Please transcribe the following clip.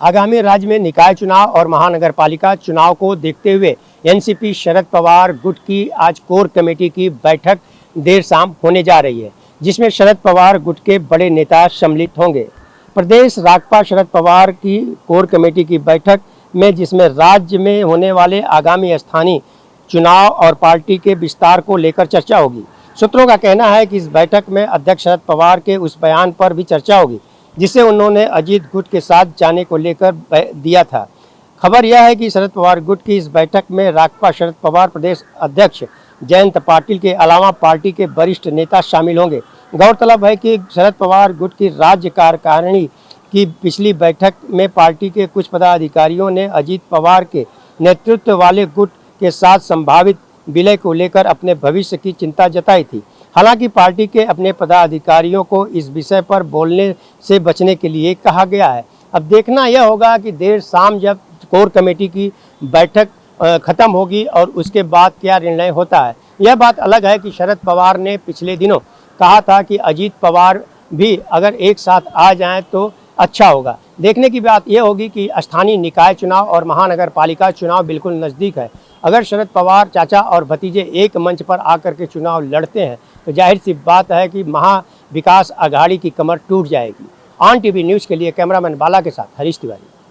आगामी राज्य में निकाय चुनाव और महानगरपालिका चुनाव को देखते हुए एनसीपी शरद पवार गुट की आज कोर कमेटी की बैठक देर शाम होने जा रही है, जिसमें शरद पवार गुट के बड़े नेता सम्मिलित होंगे। प्रदेश राजपा शरद पवार की कोर कमेटी की बैठक में जिसमें राज्य में होने वाले आगामी स्थानीय चुनाव और पार्टी के विस्तार को लेकर चर्चा होगी। सूत्रों का कहना है कि इस बैठक में अध्यक्ष शरद पवार के उस बयान पर भी चर्चा होगी जिसे उन्होंने अजीत गुट के साथ जाने को लेकर दिया था। खबर यह है कि शरद पवार गुट की इस बैठक में राजपा शरद पवार प्रदेश अध्यक्ष जयंत पाटिल के अलावा पार्टी के वरिष्ठ नेता शामिल होंगे। गौरतलब है कि शरद पवार गुट की राज्य कार्यकारिणी की पिछली बैठक में पार्टी के कुछ पदाधिकारियों ने अजीत पवार के नेतृत्व वाले गुट के साथ संभावित विलय को लेकर अपने भविष्य की चिंता जताई थी। हालांकि पार्टी के अपने पदाधिकारियों को इस विषय पर बोलने से बचने के लिए कहा गया है। अब देखना यह होगा कि देर शाम जब कोर कमेटी की बैठक खत्म होगी और उसके बाद क्या निर्णय होता है। यह बात अलग है कि शरद पवार ने पिछले दिनों कहा था कि अजीत पवार भी अगर एक साथ आ जाएं तो अच्छा होगा। देखने की बात यह होगी कि स्थानीय निकाय चुनाव और महानगरपालिका चुनाव बिल्कुल नज़दीक है। अगर शरद पवार चाचा और भतीजे एक मंच पर आकर के चुनाव लड़ते हैं तो जाहिर सी बात है कि महा विकास अघाड़ी की कमर टूट जाएगी। ऑन टीवी न्यूज़ के लिए कैमरामैन बाला के साथ हरीश तिवारी।